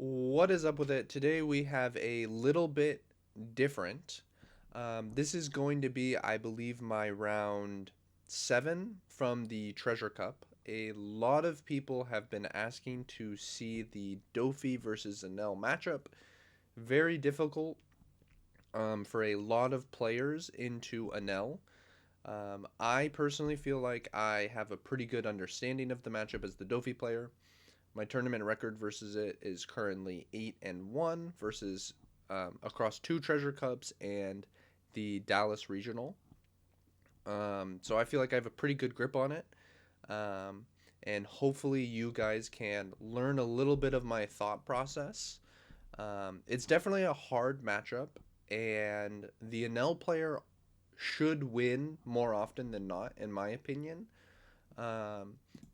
What is up with it? Today we have a little bit different. This is going to be, I believe, my round seven from the Treasure Cup. A lot of people have been asking to see the Doffy versus Enel matchup. Very difficult for a lot of players into Enel. I personally feel like I have a pretty good understanding of the matchup as the Doffy player. My tournament record versus it is currently 8-1 versus across two Treasure Cups and the Dallas Regional. So I feel like I have a pretty good grip on it. Um, and hopefully you guys can learn a little bit of my thought process. It's definitely a hard matchup, and the Enel player should win more often than not, in my opinion. Um,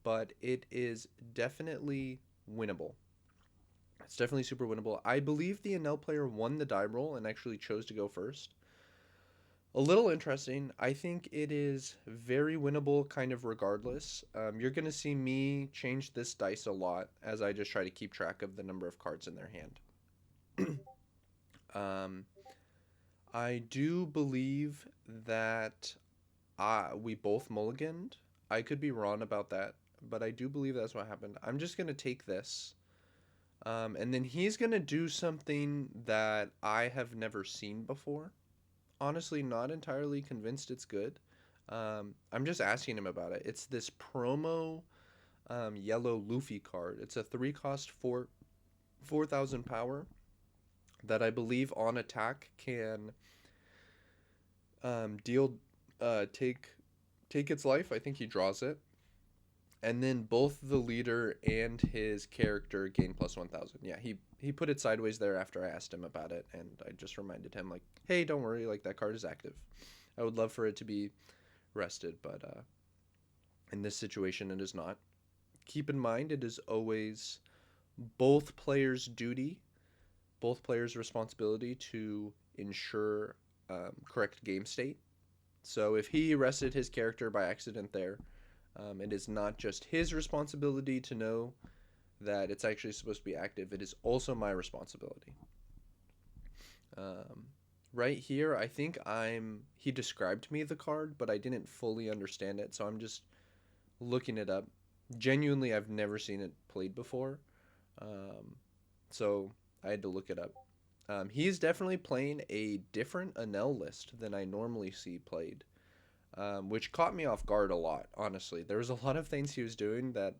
but it is definitely winnable. It's definitely super winnable. I believe the Enel player won the die roll and actually chose to go first. A little interesting. I think it is very winnable, kind of regardless. You're going to see me change this dice a lot as I just try to keep track of the number of cards in their hand. um, I do believe that we both mulliganed. I could be wrong about that, but I do believe that's what happened. I'm just going to take this. And then he's going to do something that I have never seen before. Honestly, not entirely convinced it's good. I'm just asking him about it. It's this promo yellow Luffy card. It's a 3 cost 4,000 power that I believe on attack can deal take its life. I think he draws it, and then both the leader and his character gain plus 1,000. Yeah, he put it sideways there after I asked him about it, and I just reminded him like, hey, don't worry, like that card is active. I would love for it to be rested, but in this situation, it is not. Keep in mind, it is always both players' duty, both players' responsibility to ensure correct game state. So if he rested his character by accident there, it is not just his responsibility to know that it's actually supposed to be active. It is also my responsibility. Um, right here, I think I'm. He described me the card, but I didn't fully understand it, so I'm just looking it up. Genuinely, I've never seen it played before, um, so I had to look it up. He's definitely playing a different Enel list than I normally see played, which caught me off guard a lot, honestly. There was a lot of things he was doing that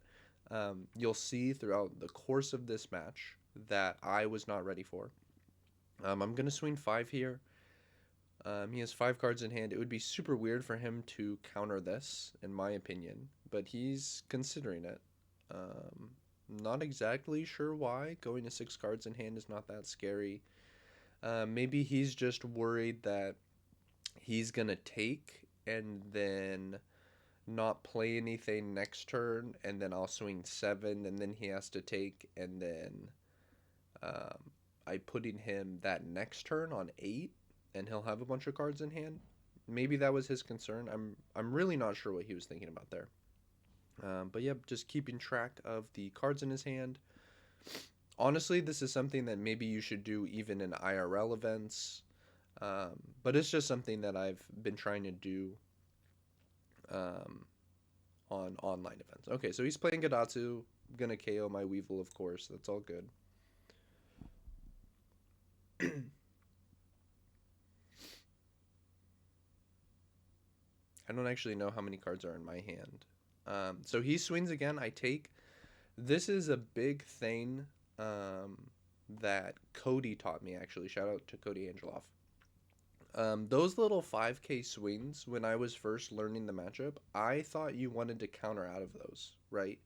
you'll see throughout the course of this match that I was not ready for. I'm going to swing five here. He has 5 cards in hand. It would be super weird for him to counter this, in my opinion, but he's considering it. Not exactly sure why. Going to 6 cards in hand is not that scary. Maybe he's just worried that he's going to take and then not play anything next turn, and then I'll swing 7, and then he has to take, and then I putting him that next turn on 8, and he'll have a bunch of cards in hand. Maybe that was his concern. I'm really not sure what he was thinking about there. But yeah, just keeping track of the cards in his hand. Honestly, this is something that maybe you should do even in IRL events. But it's just something that I've been trying to do um, on online events. Okay, so he's playing Gadatsu. Gonna KO my Weevil, of course. That's all good. I don't actually know how many cards are in my hand. So he swings again. I take. This is a big thing um, that Cody taught me, actually. Shout out to Cody Angeloff. Those little 5K swings, when I was first learning the matchup, I thought you wanted to counter out of those, right?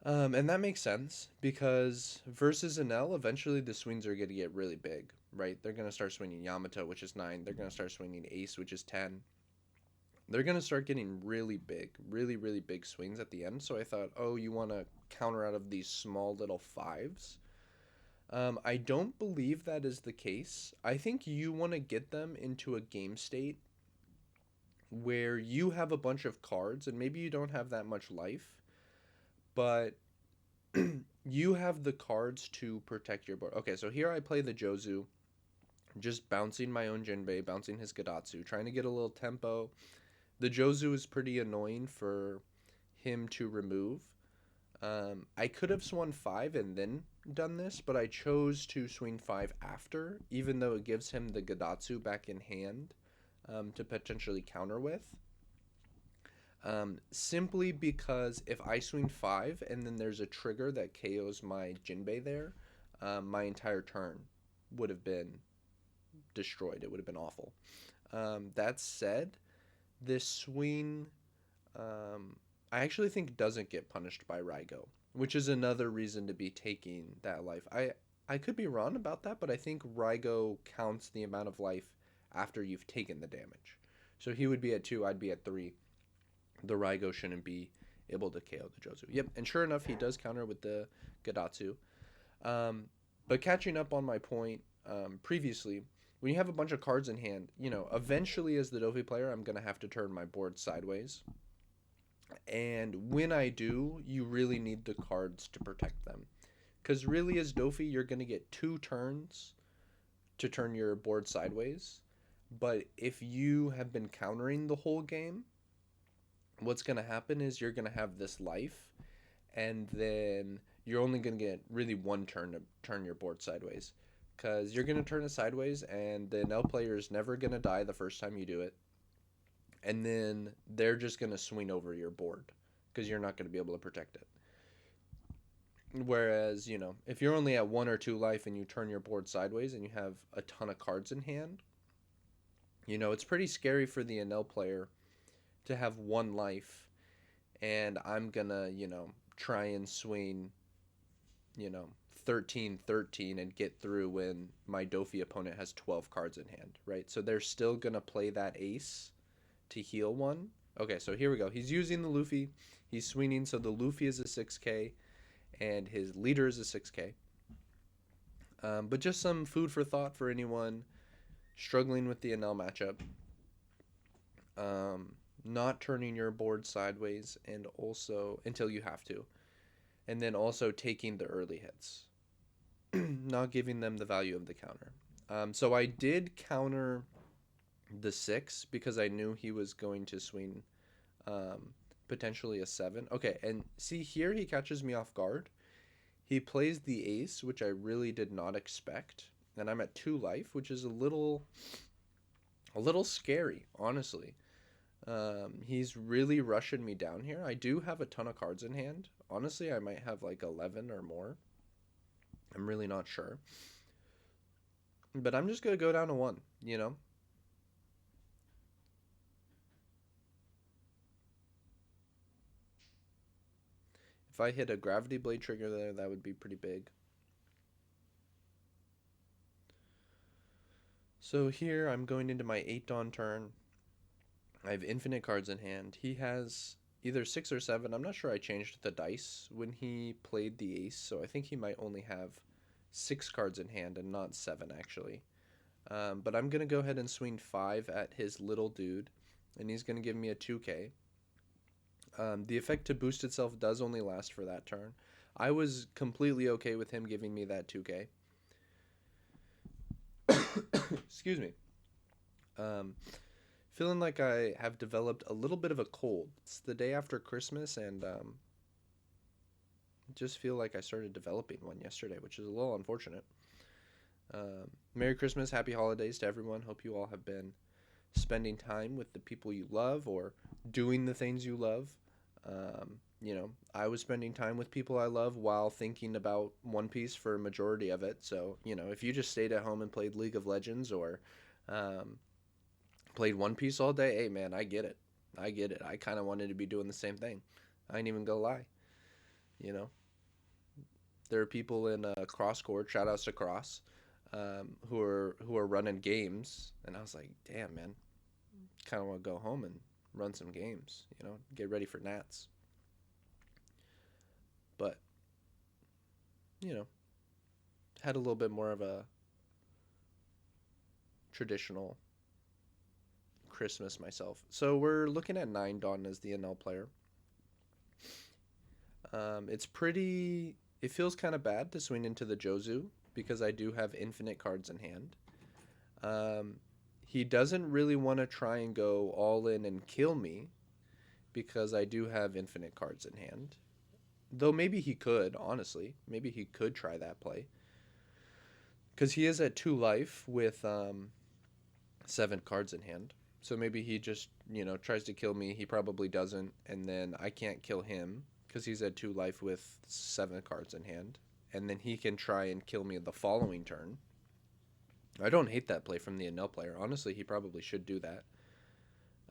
And that makes sense because versus Enel, eventually the swings are going to get really big, right? They're going to start swinging Yamato, which is 9. They're going to start swinging Ace, which is 10. They're going to start getting really big, really, really big swings at the end. So I thought, oh, you want to counter out of these small little fives. I don't believe that is the case. I think you want to get them into a game state where you have a bunch of cards and maybe you don't have that much life, but you have the cards to protect your board. Okay, so here I play the Jozu, just bouncing my own Jinbei, bouncing his Gadatsu, trying to get a little tempo. The Jozu is pretty annoying for him to remove. I could have swung 5 and then done this, but I chose to swing 5 after, even though it gives him the Gadatsu back in hand to potentially counter with. Simply because if I swing 5 and then there's a trigger that KOs my Jinbei there, my entire turn would have been destroyed. It would have been awful. That said, this swing, I actually think doesn't get punished by Raigo, which is another reason to be taking that life. I could be wrong about that, but I think Raigo counts the amount of life after you've taken the damage. So he would be at 2, I'd be at 3. The Raigo shouldn't be able to KO the Jozu. Yep, and sure enough, he does counter with the Gadatsu. But catching up on my point previously, when you have a bunch of cards in hand, eventually as the Doffy player, I'm going to have to turn my board sideways. And when I do, you really need the cards to protect them. Because really, as Doffy, you're going to get 2 turns to turn your board sideways. But if you have been countering the whole game, what's going to happen is you're going to have this life, and then you're only going to get really 1 turn to turn your board sideways. Because you're going to turn it sideways, and the Enel player is never going to die the first time you do it. And then they're just going to swing over your board because you're not going to be able to protect it. Whereas, if you're only at 1 or 2 life and you turn your board sideways and you have a ton of cards in hand, it's pretty scary for the Enel player to have 1 life, and I'm going to, try and swing, 13-13 and get through when my Doffy opponent has 12 cards in hand, right? So they're still going to play that ace to heal 1. Okay, so here we go. He's using the Luffy. He's swinging, so the Luffy is a 6k, and his leader is a 6k. But just some food for thought for anyone struggling with the Enel matchup. Not turning your board sideways, and also until you have to. And then also taking the early hits. Not giving them the value of the counter. So I did counter the 6 because I knew he was going to swing potentially a 7. Okay, and see here he catches me off guard. He plays the ace, which I really did not expect, and I'm at 2 life, which is a little scary, honestly. He's really rushing me down here. I do have a ton of cards in hand. Honestly, I might have like 11 or more. I'm really not sure. But I'm just going to go down to 1, If I hit a gravity blade trigger there, that would be pretty big. So here I'm going into my 8 Dawn turn. I have infinite cards in hand. He has either 6 or 7. I'm not sure. I changed the dice when he played the ace, so I think he might only have 6 cards in hand and not 7 actually. But I'm going to go ahead and swing 5 at his little dude, and he's going to give me a 2k. The effect to boost itself does only last for that turn. I was completely okay with him giving me that 2k. Excuse me. Feeling like I have developed a little bit of a cold. It's the day after Christmas, and just feel like I started developing one yesterday, which is a little unfortunate. Merry Christmas, happy holidays to everyone. Hope you all have been spending time with the people you love or doing the things you love. I was spending time with people I love while thinking about One Piece for a majority of it. So, if you just stayed at home and played League of Legends or played One Piece all day, hey man, I get it. I get it. I kind of wanted to be doing the same thing. I ain't even gonna lie. You know, there are people in Cross Court, shout outs to Cross, who are running games, and I was like, damn man, kind of want to go home and run some games. Get ready for Nats. But had a little bit more of a traditional Christmas myself. So we're looking at 9 Dawn as the NL player. It's pretty It feels kind of bad to swing into the Jozu because I do have infinite cards in hand. Um, he doesn't really want to try and go all in and kill me because I do have infinite cards in hand. Though maybe he could, honestly. Maybe he could try that play. Because he is at 2 life with 7 cards in hand. So maybe he just, tries to kill me. He probably doesn't. And then I can't kill him because he's at 2 life with 7 cards in hand. And then he can try and kill me the following turn. I don't hate that play from the Enel player. Honestly, he probably should do that.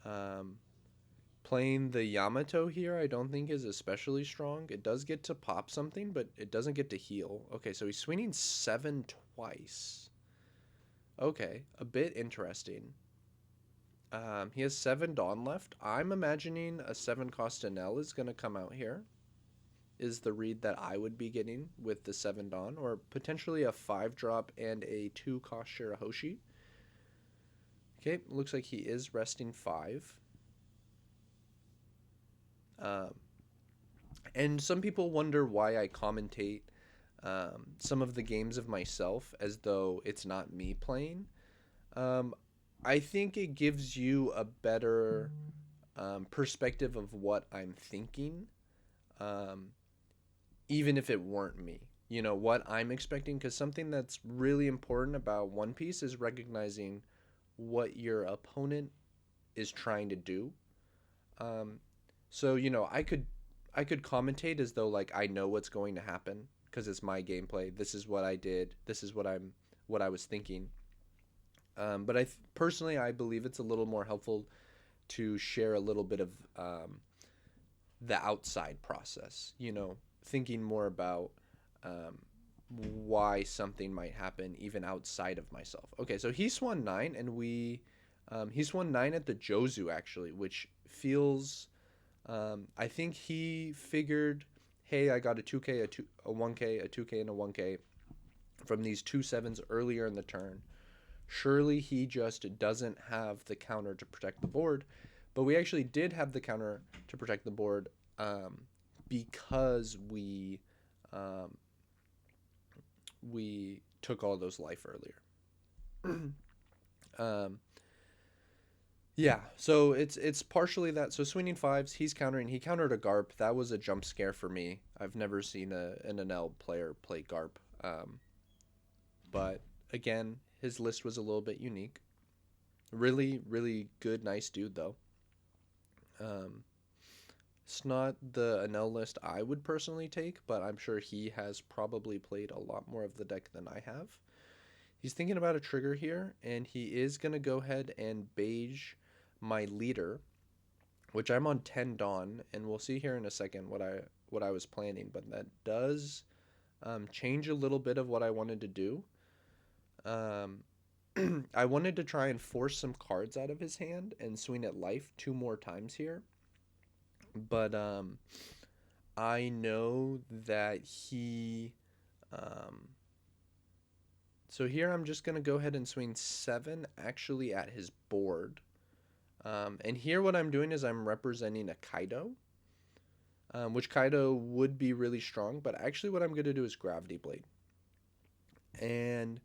Um, Playing the Yamato here, I don't think is especially strong. It does get to pop something, but it doesn't get to heal. Okay, so he's swinging 7 twice. Okay, a bit interesting. He has 7 Dawn left. I'm imagining a 7 cost Enel is going to come out here, is the read that I would be getting with the 7 Dawn, or potentially a 5 drop and a 2 cost Shirahoshi. Okay, looks like he is resting 5. Um, and some people wonder why I commentate some of the games of myself as though it's not me playing. Um, I think it gives you a better perspective of what I'm thinking, um, even if it weren't me. What I'm expecting, because something that's really important about One Piece is recognizing what your opponent is trying to do. Um, so I could commentate as though like I know what's going to happen because it's my gameplay. This is what I did. This is what I was thinking. But personally I believe it's a little more helpful to share a little bit of the outside process. Thinking more about um, why something might happen even outside of myself. Okay, so he swung 9, and he swung 9 at the Jozu actually, which feels. I think he figured, hey, I got a 2K, a 1K, a 2K, and a 1K from these 2 sevens earlier in the turn. Surely he just doesn't have the counter to protect the board, but we actually did have the counter to protect the board because um, we took all those life earlier. um, Yeah, so it's partially that. So swinging 5s, he's countering. He countered a Garp. That was a jump scare for me. I've never seen an Enel player play Garp. But again, his list was a little bit unique. Really, really good, nice dude though. Um, it's not the Enel list I would personally take, but I'm sure he has probably played a lot more of the deck than I have. He's thinking about a trigger here, and he is gonna go ahead and beige my leader, which I'm on 10 Dawn, and we'll see here in a second what I was planning, but that does change a little bit of what I wanted to do. Um, I wanted to try and force some cards out of his hand and swing at life 2 more times here, but I know that he. Um, so here I'm just gonna go ahead and swing 7 actually at his board. And here what I'm doing is I'm representing a Kaido, which Kaido would be really strong, but actually what I'm going to do is Gravity Blade. And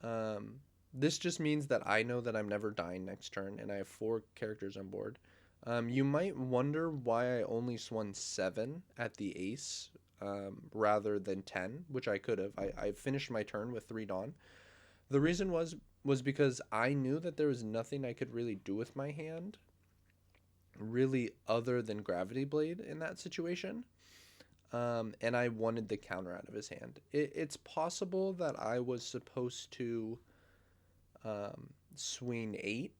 um, this just means that I know that I'm never dying next turn, and I have 4 characters on board. You might wonder why I only swung 7 at the ace rather than 10, which I could have. I finished my turn with 3 Dawn. The reason was because I knew that there was nothing I could really do with my hand, really, other than Gravity Blade in that situation. And I wanted the counter out of his hand. It's possible that I was supposed to swing 8,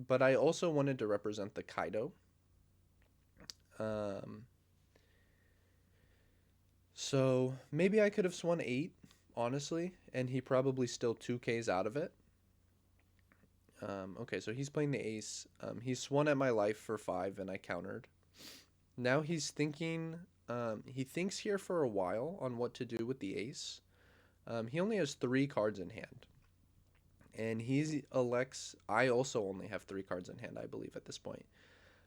but I also wanted to represent the Kaido. Um, so maybe I could have swung 8, honestly, and he probably still 2Ks out of it. Okay, so he's playing the ace. He swung at my life for 5, and I countered. Now he's thinking. He thinks here for a while on what to do with the ace. He only has 3 cards in hand, and he elects. I also only have 3 cards in hand, I believe, at this point.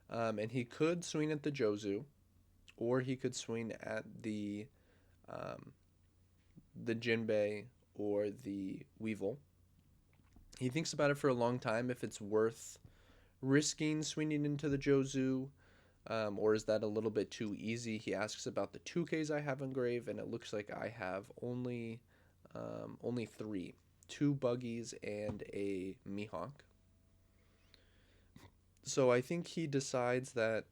And he could swing at the Jozu, or he could swing at the um, the Jinbei or the Weevil. He thinks about it for a long time if it's worth risking swinging into the Jozu, or is that a little bit too easy? He asks about the 2Ks I have engraved, and it looks like I have only three, two buggies and a Mihawk. So I think he decides that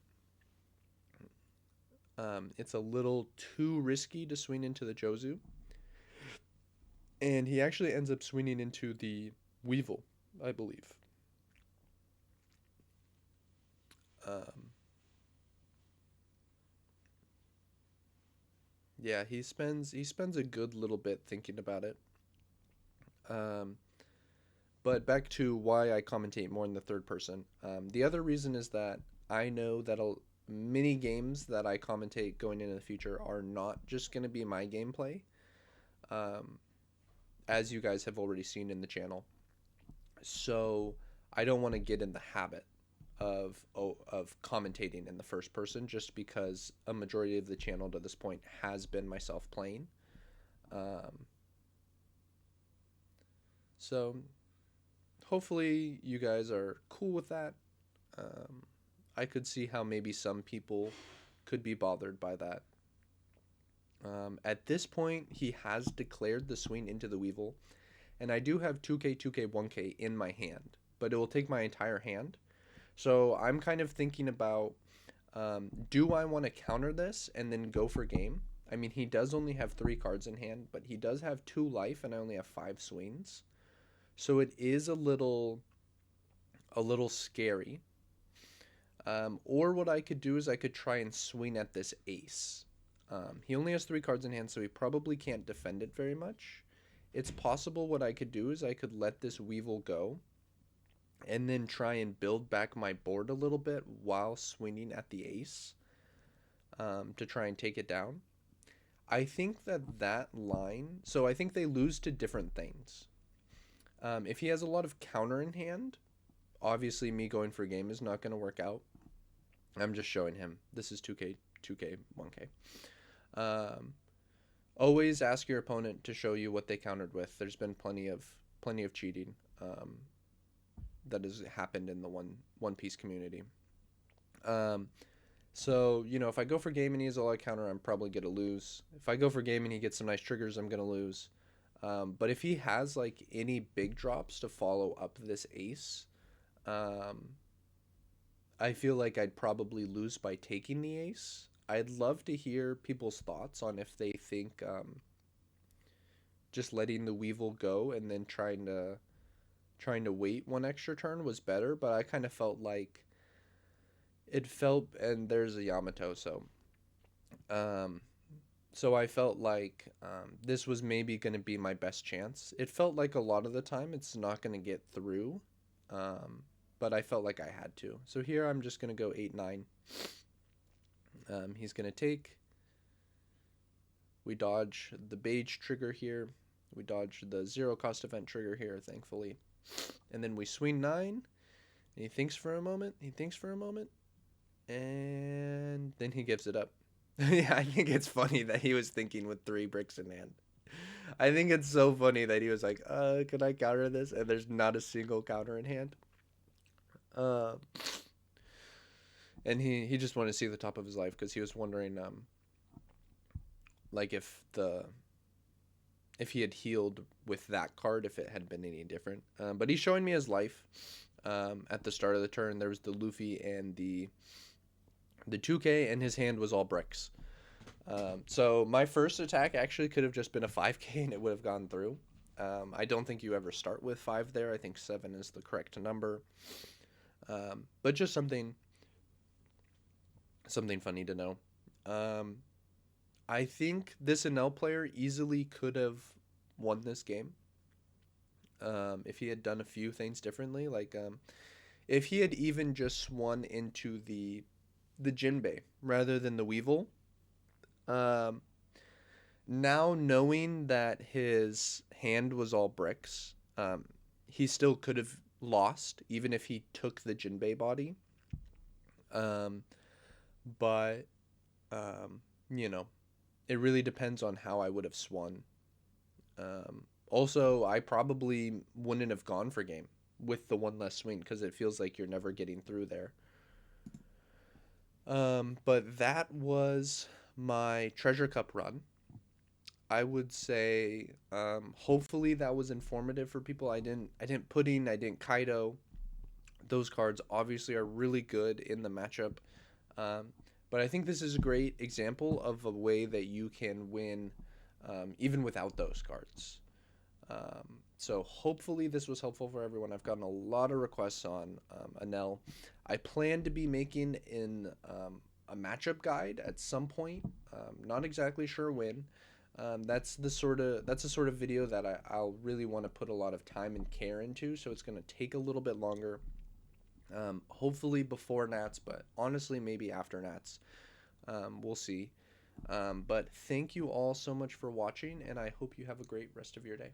it's a little too risky to swing into the Jozu, and he actually ends up swinging into the Weevil, I believe. Um, yeah, he spends a good little bit thinking about it. Um, but back to why I commentate more in the third person. The other reason is that I know that many games that I commentate going into the future are not just going to be my gameplay, um, as you guys have already seen in the channel. So I don't want to get in the habit of commentating in the first person just because a majority of the channel to this point has been myself playing. Um, so hopefully you guys are cool with that. Um, I could see how maybe some people could be bothered by that. At this point, he has declared the swing into the Weevil, and I do have 2K, 2K, 1K in my hand, but it will take my entire hand. So I'm kind of thinking about, do I want to counter this and then go for game? I mean, he does only have three cards in hand, but he does have two life, and I only have five swings. So it is a little scary. Or what I could do is I could try and swing at this ace. He only has three cards in hand, so he probably can't defend it very much. It's possible what I could do is I could let this Weevil go and then try and build back my board a little bit while swinging at the ace, to try and take it down. I think that line, so I think they lose to different things. If he has a lot of counter in hand, obviously me going for game is not going to work out. I'm just showing him. This is 2K, 2K, 1K. Um, Always ask your opponent to show you what they countered with. There's been plenty of cheating, that has happened in the One Piece community. Um, so if I go for game and he has a lot of counter, I'm probably gonna lose. If I go for game and he gets some nice triggers, I'm gonna lose. But if he has like any big drops to follow up this ace, um, I feel like I'd probably lose by taking the ace. I'd love to hear people's thoughts on if they think, just letting the Weevil go and then trying to wait one extra turn was better. But I kind of felt like it felt, and there's a Yamato, um, so I felt like, this was maybe going to be my best chance. It felt like a lot of the time it's not going to get through, um, but I felt like I had to. So here I'm just going to go 8-9. He's going to take. We dodge the beige trigger here. We dodge the zero cost event trigger here, thankfully. And then we swing 9. And he thinks for a moment. He thinks for a moment. And then he gives it up. Yeah, I think it's funny that he was thinking with three bricks in hand. I think it's so funny that he was like, can I counter this? And there's not a single counter in hand. Uh, and he just wanted to see the top of his life because he was wondering, like if he had healed with that card, if it had been any different. But he's showing me his life. At the start of the turn, there was the Luffy and the 2K, and his hand was all bricks. So my first attack actually could have just been a 5K and it would have gone through. I don't think you ever start with 5 there. I think 7 is the correct number. But just something funny to know. I think this Enel player easily could have won this game, if he had done a few things differently. Like, if he had even just swung into the Jinbei rather than the Weevil. Um, Now knowing that his hand was all bricks, he still could have lost even if he took the Jinbei body. Um, but you know, It really depends on how I would have swung. Also, I probably wouldn't have gone for game with the one less swing because it feels like you're never getting through there. But that was my Treasure Cup run. I would say, hopefully that was informative for people. I didn't pudding, I didn't Kaido. Those cards obviously are really good in the matchup. Um, but I think this is a great example of a way that you can win even without those cards. So hopefully this was helpful for everyone. I've gotten a lot of requests on Enel. I plan to be making in a matchup guide at some point. Not exactly sure when. That's the sort of video that I'll really want to put a lot of time and care into. So it's going to take a little bit longer. Hopefully before Nats, but honestly maybe after Nats. We'll see. But thank you all so much for watching, and I hope you have a great rest of your day.